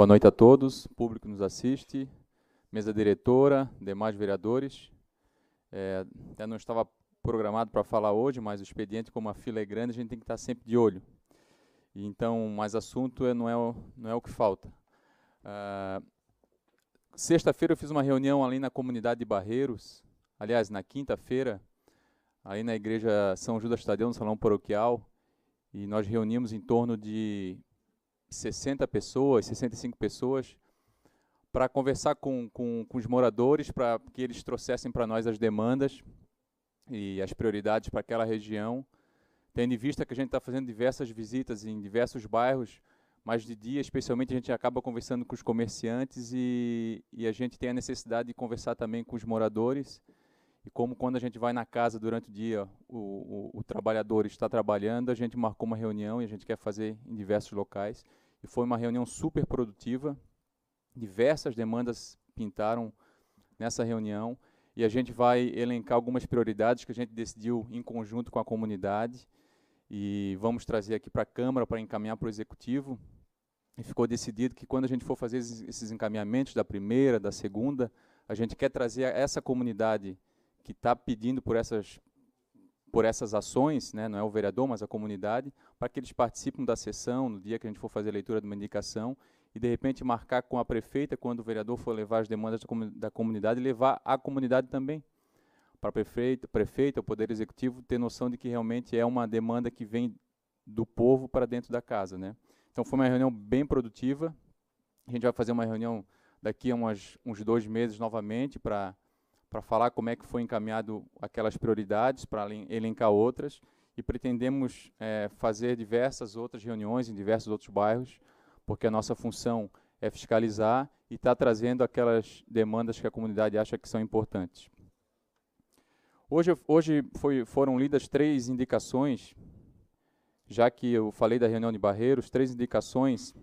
Boa noite a todos, público que nos assiste, mesa diretora, demais vereadores. Até não estava programado para falar hoje, mas o expediente, como a fila é grande, a gente tem que estar sempre de olho. Então, mais assunto não é o que falta. Sexta-feira eu fiz uma reunião ali na comunidade de Barreiros, aliás, na quinta-feira, ali na igreja São Judas Tadeu, no salão paroquial, e nós reunimos em torno de 60 pessoas, 65 pessoas, para conversar com os moradores, para que eles trouxessem para nós as demandas e as prioridades para aquela região, tendo em vista que a gente está fazendo diversas visitas em diversos bairros, mas de dia, especialmente, a gente acaba conversando com os comerciantes e a gente tem a necessidade de conversar também com os moradores. E como quando a gente vai na casa durante o dia, o trabalhador está trabalhando, a gente marcou uma reunião e a gente quer fazer em diversos locais. E foi uma reunião super produtiva, diversas demandas pintaram nessa reunião e a gente vai elencar algumas prioridades que a gente decidiu em conjunto com a comunidade e vamos trazer aqui para a Câmara para encaminhar para o Executivo. E ficou decidido que quando a gente for fazer esses encaminhamentos da primeira, da segunda, a gente quer trazer essa comunidade que está pedindo por essas ações, né, não é o vereador, mas a comunidade, para que eles participem da sessão, no dia que a gente for fazer a leitura de uma indicação, e de repente marcar com a prefeita, quando o vereador for levar as demandas da comunidade, levar a comunidade também, para a prefeita, o Poder Executivo, ter noção de que realmente é uma demanda que vem do povo para dentro da casa, né. Então foi uma reunião bem produtiva, a gente vai fazer uma reunião daqui a uns 2 meses novamente, para falar como é que foi encaminhado aquelas prioridades, para elencar outras, e pretendemos fazer diversas outras reuniões em diversos outros bairros, porque a nossa função é fiscalizar e estar trazendo aquelas demandas que a comunidade acha que são importantes. Hoje foram lidas 3 indicações, já que eu falei da reunião de Barreiros, 3 indicações,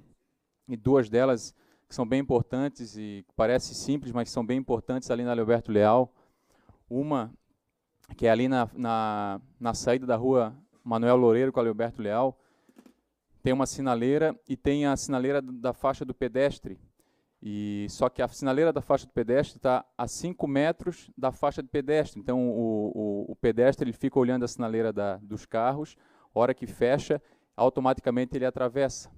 e 2 delas que são bem importantes e parece simples, mas são bem importantes ali na Leoberto Leal. Uma, que é ali na saída da rua Manuel Loureiro com a Leoberto Leal, tem uma sinaleira e tem a sinaleira da faixa do pedestre. Só que a sinaleira da faixa do pedestre está a 5 metros da faixa de pedestre. Então, o pedestre ele fica olhando a sinaleira dos carros, a hora que fecha, automaticamente ele atravessa.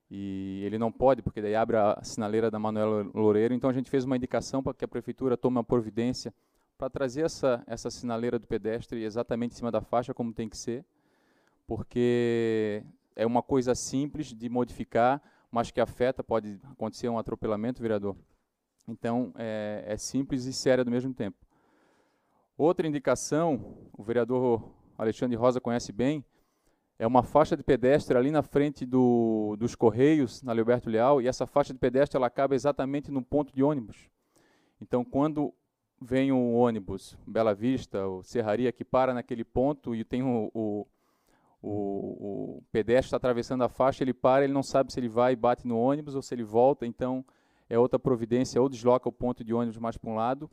E ele não pode, porque daí abre a sinaleira da Manuel Loureiro. Então a gente fez uma indicação para que a prefeitura tome uma providência para trazer essa sinaleira do pedestre exatamente em cima da faixa, como tem que ser, porque é uma coisa simples de modificar, mas que afeta, pode acontecer um atropelamento, vereador. Então é simples e séria do mesmo tempo. Outra indicação, o vereador Alexandre Rosa conhece bem, é uma faixa de pedestre ali na frente dos Correios, na Leoberto Leal, e essa faixa de pedestre ela acaba exatamente no ponto de ônibus. Então, quando vem o ônibus Bela Vista, ou Serraria, que para naquele ponto e tem o pedestre está atravessando a faixa, ele para, ele não sabe se ele vai e bate no ônibus ou se ele volta, então é outra providência, ou desloca o ponto de ônibus mais para um lado,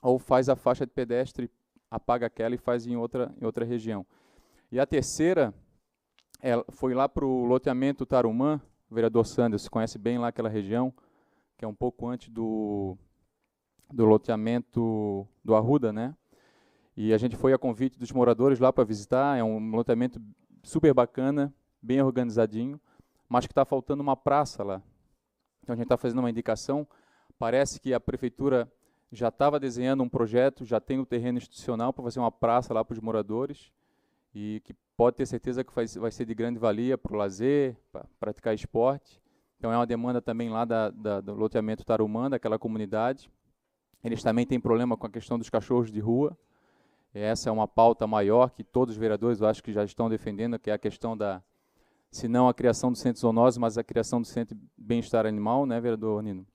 ou faz a faixa de pedestre, apaga aquela e faz em outra região. E a terceira foi lá para o loteamento Tarumã, o vereador Sanders conhece bem lá aquela região, que é um pouco antes do loteamento do Arruda, né? E a gente foi a convite dos moradores lá para visitar, é um loteamento super bacana, bem organizadinho, mas que está faltando uma praça lá. Então a gente está fazendo uma indicação, parece que a prefeitura já estava desenhando um projeto, já tem o terreno institucional para fazer uma praça lá para os moradores, e que pode ter certeza que vai ser de grande valia para o lazer, para praticar esporte. Então é uma demanda também lá do loteamento Tarumã, daquela comunidade. Eles também têm problema com a questão dos cachorros de rua. Essa é uma pauta maior que todos os vereadores, eu acho que já estão defendendo, que é a questão se não a criação do centro zoonose, mas a criação do centro de bem-estar animal, né, vereador Nino?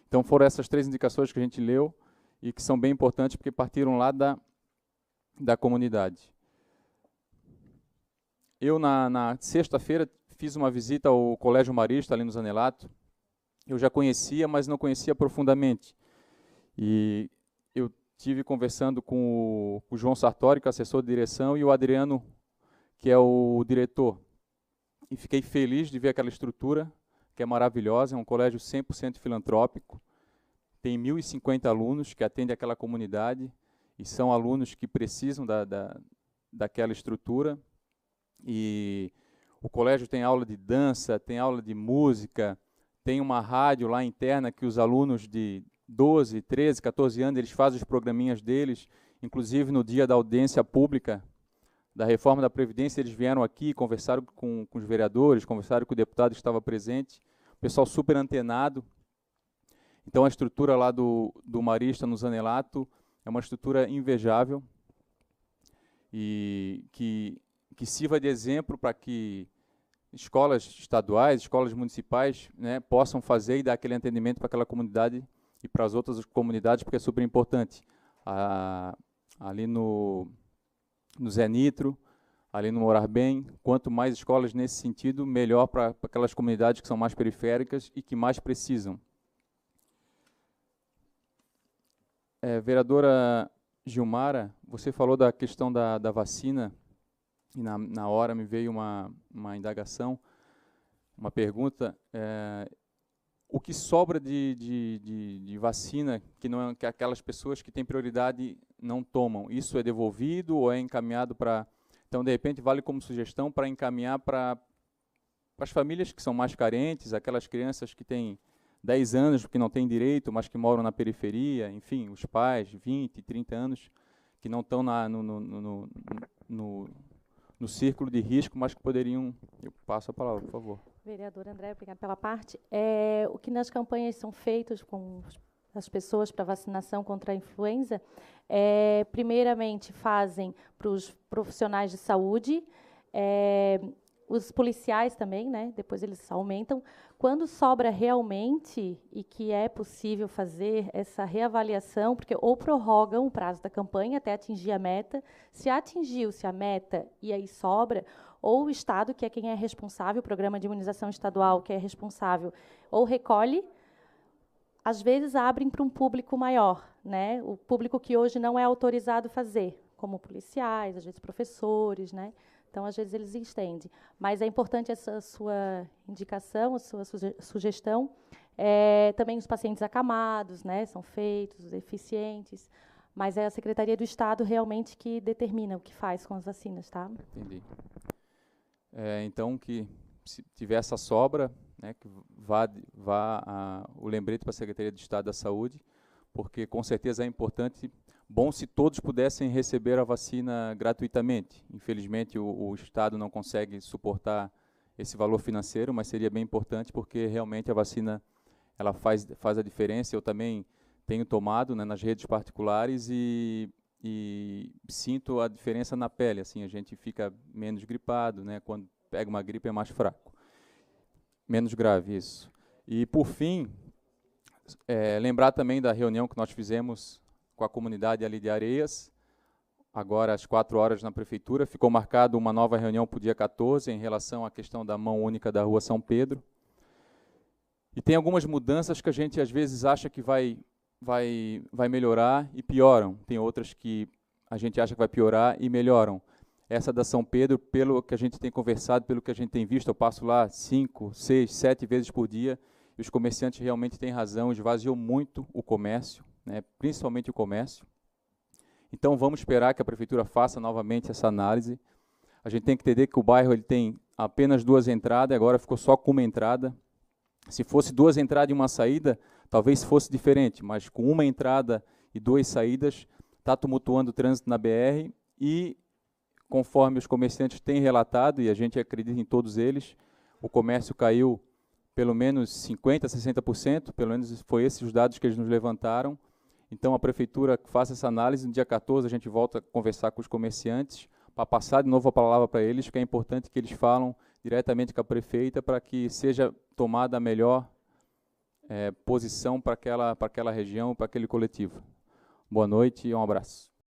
Então foram essas 3 indicações que a gente leu e que são bem importantes porque partiram lá da comunidade. Eu, na sexta-feira, fiz uma visita ao Colégio Marista, ali no Zanelato. Eu já conhecia, mas não conhecia profundamente. E eu tive conversando com o João Sartori, que é o assessor de direção, e o Adriano, que é o diretor. E fiquei feliz de ver aquela estrutura, que é maravilhosa, é um colégio 100% filantrópico, tem 1.050 alunos que atendem aquela comunidade, e são alunos que precisam daquela estrutura, e o colégio tem aula de dança, tem aula de música, tem uma rádio lá interna que os alunos de 12, 13, 14 anos, eles fazem os programinhas deles, inclusive no dia da audiência pública da reforma da Previdência, eles vieram aqui, conversaram com os vereadores, conversaram com o deputado que estava presente, o pessoal super antenado. Então a estrutura lá do Marista no Zanelato é uma estrutura invejável e que sirva de exemplo para que escolas estaduais, escolas municipais, né, possam fazer e dar aquele atendimento para aquela comunidade e para as outras comunidades, porque é super importante. Ali no Zé Nitro, ali no Morar Bem, quanto mais escolas nesse sentido, melhor para aquelas comunidades que são mais periféricas e que mais precisam. Vereadora Gilmara, você falou da questão da vacina, e na hora me veio uma indagação, uma pergunta, o que sobra de vacina que aquelas pessoas que têm prioridade não tomam, isso é devolvido ou é encaminhado para... Então, de repente, vale como sugestão para encaminhar para as famílias que são mais carentes, aquelas crianças que têm 10 anos, que não têm direito, mas que moram na periferia, enfim, os pais, 20, 30 anos, que não estão no círculo de risco, mas que poderiam... Eu passo a palavra, por favor. Vereadora André, obrigada pela parte. O que nas campanhas são feitos com as pessoas para vacinação contra a influenza, primeiramente fazem para os profissionais de saúde, os policiais também, né? Depois eles aumentam. Quando sobra realmente, e que é possível fazer essa reavaliação, porque ou prorrogam o prazo da campanha até atingir a meta, se atingiu-se a meta e aí sobra, ou o Estado, que é quem é responsável, o Programa de Imunização Estadual, que é responsável, ou recolhe, às vezes abrem para um público maior, né? O público que hoje não é autorizado a fazer, como policiais, às vezes professores, né? Então, às vezes, eles estendem. Mas é importante essa sua indicação, a sua sugestão. Também os pacientes acamados, né, são feitos, os eficientes, mas é a Secretaria do Estado realmente que determina o que faz com as vacinas, tá? Entendi. Então, que se tiver essa sobra, né, que vá o lembrete para a Secretaria do Estado da Saúde, porque com certeza é importante, bom se todos pudessem receber a vacina gratuitamente. Infelizmente o Estado não consegue suportar esse valor financeiro, mas seria bem importante porque realmente a vacina ela faz a diferença. Eu também tenho tomado, né, nas redes particulares e sinto a diferença na pele. Assim, a gente fica menos gripado, né, quando pega uma gripe é mais fraco. Menos grave, isso. E, por fim, lembrar também da reunião que nós fizemos com a comunidade ali de Areias, agora às 4h na Prefeitura. Ficou marcado uma nova reunião para o dia 14, em relação à questão da mão única da Rua São Pedro. E tem algumas mudanças que a gente, às vezes, acha que vai melhorar e pioram. Tem outras que a gente acha que vai piorar e melhoram. Essa da São Pedro, pelo que a gente tem conversado, pelo que a gente tem visto, eu passo lá 5, 6, 7 vezes por dia, e os comerciantes realmente têm razão, esvaziou muito o comércio, né, principalmente o comércio. Então, vamos esperar que a Prefeitura faça novamente essa análise. A gente tem que entender que o bairro ele tem apenas 2 entradas, agora ficou só com uma entrada. Se fosse 2 entradas e uma saída, talvez fosse diferente, mas com uma entrada e 2 saídas, está tumultuando o trânsito na BR e, conforme os comerciantes têm relatado, e a gente acredita em todos eles, o comércio caiu pelo menos 50%, 60%, pelo menos foi esses os dados que eles nos levantaram. Então, a Prefeitura faça essa análise, no dia 14 a gente volta a conversar com os comerciantes, para passar de novo a palavra para eles, porque é importante que eles falam diretamente com a Prefeita, para que seja tomada a melhor posição para aquela região, para aquele coletivo. Boa noite e um abraço.